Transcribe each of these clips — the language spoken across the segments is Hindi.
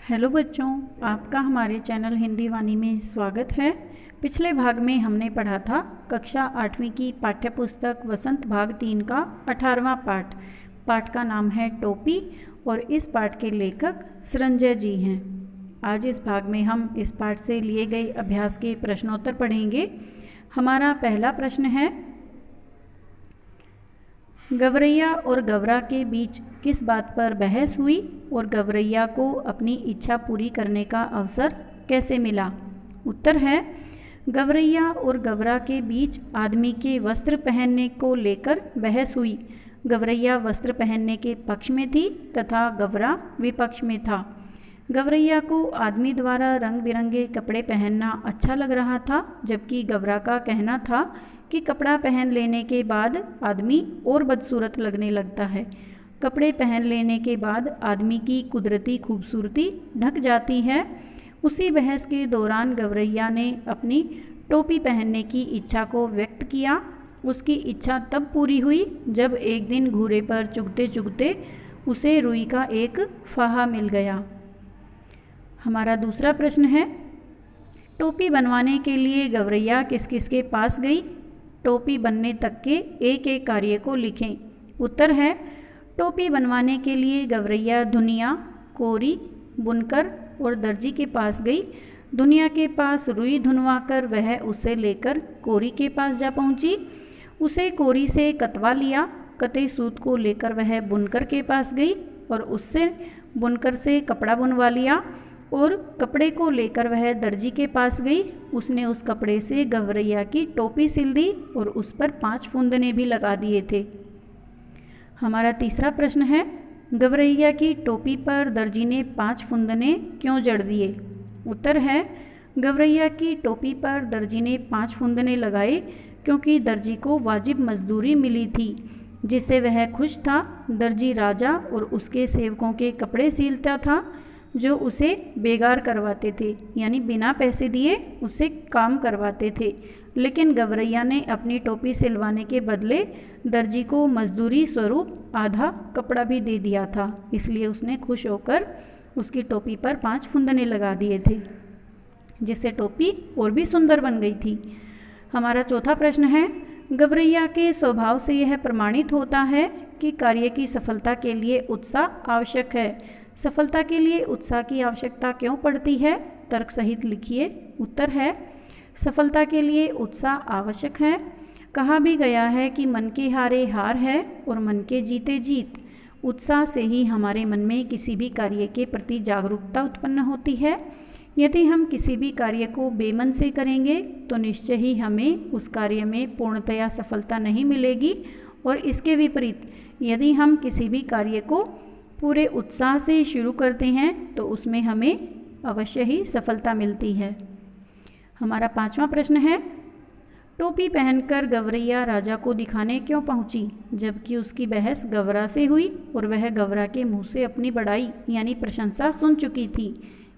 हेलो बच्चों, आपका हमारे चैनल हिंदी वाणी में स्वागत है। पिछले भाग में हमने पढ़ा था कक्षा 8वीं की पाठ्य पुस्तक वसंत भाग 3 का 18वां पाठ। पाठ का नाम है टोपी और इस पाठ के लेखक संजय जी हैं। आज इस भाग में हम इस पाठ से लिए गए अभ्यास के प्रश्नोत्तर पढ़ेंगे। हमारा पहला प्रश्न है, गवरैया और गवरा के बीच किस बात पर बहस हुई और गवरैया को अपनी इच्छा पूरी करने का अवसर कैसे मिला। उत्तर है, गवरैया और गवरा के बीच आदमी के वस्त्र पहनने को लेकर बहस हुई। गवरैया वस्त्र पहनने के पक्ष में थी तथा गवरा विपक्ष में था। गवरैया को आदमी द्वारा रंग बिरंगे कपड़े पहनना अच्छा लग रहा था, जबकि गवरा का कहना था कि कपड़ा पहन लेने के बाद आदमी और बदसूरत लगने लगता है। कपड़े पहन लेने के बाद आदमी की कुदरती खूबसूरती ढक जाती है। उसी बहस के दौरान गवरैया ने अपनी टोपी पहनने की इच्छा को व्यक्त किया। उसकी इच्छा तब पूरी हुई जब एक दिन घूरे पर चुगते चुगते उसे रुई का एक फाहा मिल गया। हमारा दूसरा प्रश्न है, टोपी बनवाने के लिए गवरैया किस किस के पास गई। टोपी बनने तक के एक एक कार्य को लिखें। उत्तर है, टोपी बनवाने के लिए गवरैया धुनिया, कोरी, बुनकर और दर्जी के पास गई। धुनिया के पास रुई धुनवा कर वह उसे लेकर कोरी के पास जा पहुंची। उसे कोरी से कतवा लिया। कते सूत को लेकर वह बुनकर के पास गई और उससे बुनकर से कपड़ा बुनवा लिया और कपड़े को लेकर वह दर्जी के पास गई। उसने उस कपड़े से गवरैया की टोपी सिल दी और उस पर 5 फुंदने भी लगा दिए थे। हमारा तीसरा प्रश्न है, गवरैया की टोपी पर दर्जी ने 5 फुंदने क्यों जड़ दिए। उत्तर है, गवरैया की टोपी पर दर्जी ने 5 फुंदने लगाए क्योंकि दर्जी को वाजिब मजदूरी मिली थी, जिससे वह खुश था। दर्जी राजा और उसके सेवकों के कपड़े सिलता था जो उसे बेगार करवाते थे, यानी बिना पैसे दिए उससे काम करवाते थे। लेकिन गवरैया ने अपनी टोपी सिलवाने के बदले दर्जी को मजदूरी स्वरूप आधा कपड़ा भी दे दिया था, इसलिए उसने खुश होकर उसकी टोपी पर 5 फुंदने लगा दिए थे, जिससे टोपी और भी सुंदर बन गई थी। हमारा चौथा प्रश्न है, गवरैया के स्वभाव से यह प्रमाणित होता है कि कार्य की सफलता के लिए उत्साह आवश्यक है। सफलता के लिए उत्साह की आवश्यकता क्यों पड़ती है, तर्क सहित लिखिए। उत्तर है, सफलता के लिए उत्साह आवश्यक है। कहा भी गया है कि मन के हारे हार है और मन के जीते जीत। उत्साह से ही हमारे मन में किसी भी कार्य के प्रति जागरूकता उत्पन्न होती है। यदि हम किसी भी कार्य को बेमन से करेंगे तो निश्चय ही हमें उस कार्य में पूर्णतया सफलता नहीं मिलेगी, और इसके विपरीत यदि हम किसी भी कार्य को पूरे उत्साह से शुरू करते हैं तो उसमें हमें अवश्य ही सफलता मिलती है। हमारा 5वां प्रश्न है, टोपी पहनकर गवरैया राजा को दिखाने क्यों पहुंची, जबकि उसकी बहस गवरा से हुई और वह गवरा के मुंह से अपनी बड़ाई यानी प्रशंसा सुन चुकी थी।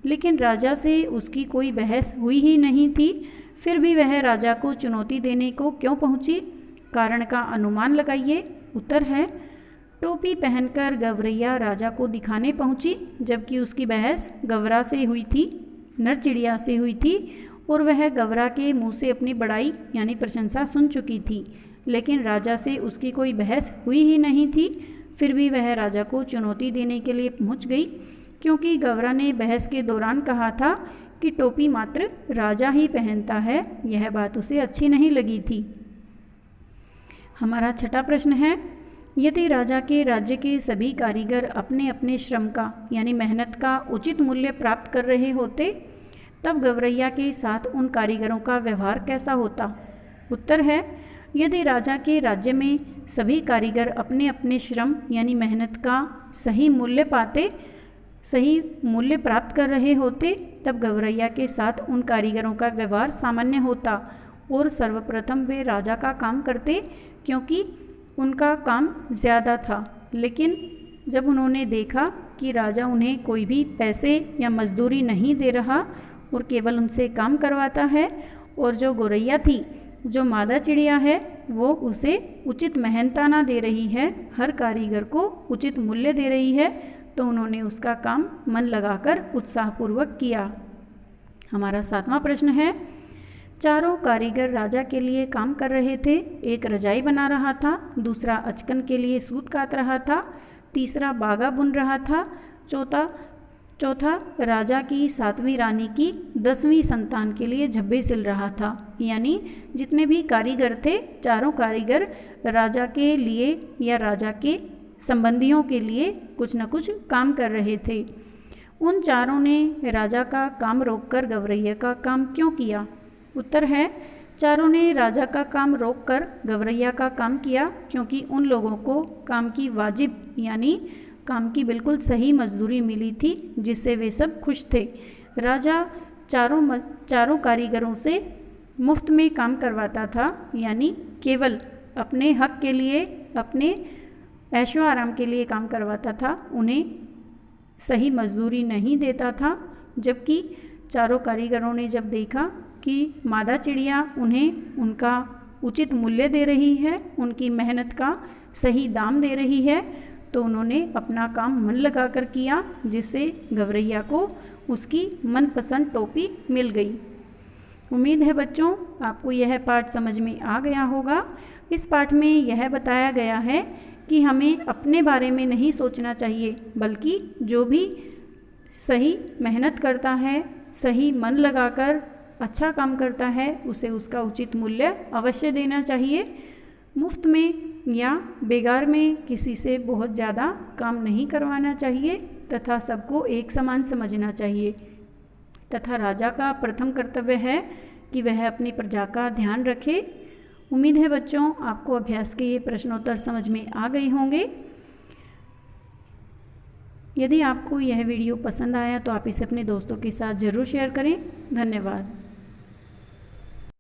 लेकिन राजा से उसकी कोई बहस हुई ही नहीं थी, फिर भी वह राजा को चुनौती देने को क्यों पहुंची। कारण का अनुमान लगाइए। उत्तर है, टोपी पहनकर गवरैया राजा को दिखाने पहुंची जबकि उसकी बहस गवरा से हुई थी, नर चिड़िया से हुई थी, और वह गवरा के मुंह से अपनी बड़ाई यानी प्रशंसा सुन चुकी थी। लेकिन राजा से उसकी कोई बहस हुई ही नहीं थी, फिर भी वह राजा को चुनौती देने के लिए पहुंच गई, क्योंकि गवरा ने बहस के दौरान कहा था कि टोपी मात्र राजा ही पहनता है। यह बात उसे अच्छी नहीं लगी थी। हमारा 6वां प्रश्न है, यदि राजा के राज्य के सभी कारीगर अपने अपने श्रम का यानी मेहनत का उचित मूल्य प्राप्त कर रहे होते, तब गवरैया के साथ उन कारीगरों का व्यवहार कैसा होता। उत्तर है, यदि राजा के राज्य में सभी कारीगर अपने अपने श्रम यानी मेहनत का सही मूल्य प्राप्त कर रहे होते, तब गवरैया के साथ उन कारीगरों का व्यवहार सामान्य होता और सर्वप्रथम वे राजा का काम करते, क्योंकि उनका काम ज़्यादा था। लेकिन जब उन्होंने देखा कि राजा उन्हें कोई भी पैसे या मजदूरी नहीं दे रहा और केवल उनसे काम करवाता है, और जो गौरैया थी, जो मादा चिड़िया है, वो उसे उचित मेहनताना दे रही है, हर कारीगर को उचित मूल्य दे रही है, तो उन्होंने उसका काम मन लगाकर उत्साहपूर्वक किया। हमारा 7वां प्रश्न है, चारों कारीगर राजा के लिए काम कर रहे थे। एक रजाई बना रहा था, दूसरा अचकन के लिए सूत काट रहा था, तीसरा बागा बुन रहा था, चौथा राजा की 7वीं रानी की 10वीं संतान के लिए झब्बे सिल रहा था। यानी जितने भी कारीगर थे, चारों कारीगर राजा के लिए या राजा के संबंधियों के लिए कुछ न कुछ काम कर रहे थे। उन चारों ने राजा का काम रोककर गवरैया का काम क्यों किया? उत्तर है, चारों ने राजा का काम रोककर गवरैया का काम किया क्योंकि उन लोगों को काम की वाजिब यानी काम की बिल्कुल सही मजदूरी मिली थी, जिससे वे सब खुश थे। राजा चारों कारीगरों से मुफ्त में काम करवाता था, यानी केवल अपने हक के लिए, अपने ऐशो आराम के लिए काम करवाता था, उन्हें सही मजदूरी नहीं देता था। जबकि चारों कारीगरों ने जब देखा कि मादा चिड़िया उन्हें उनका उचित मूल्य दे रही है, उनकी मेहनत का सही दाम दे रही है, तो उन्होंने अपना काम मन लगाकर किया, जिससे गवरैया को उसकी मनपसंद टोपी मिल गई। उम्मीद है बच्चों आपको यह पाठ समझ में आ गया होगा। इस पाठ में यह बताया गया है कि हमें अपने बारे में नहीं सोचना चाहिए, बल्कि जो भी सही मेहनत करता है, सही मन लगाकर अच्छा काम करता है, उसे उसका उचित मूल्य अवश्य देना चाहिए। मुफ्त में या बेगार में किसी से बहुत ज़्यादा काम नहीं करवाना चाहिए तथा सबको एक समान समझना चाहिए। तथा राजा का प्रथम कर्तव्य है कि वह अपनी प्रजा का ध्यान रखे। उम्मीद है बच्चों आपको अभ्यास के ये प्रश्नोत्तर समझ में आ गए होंगे। यदि आपको यह वीडियो पसंद आया तो आप इसे अपने दोस्तों के साथ ज़रूर शेयर करें। धन्यवाद।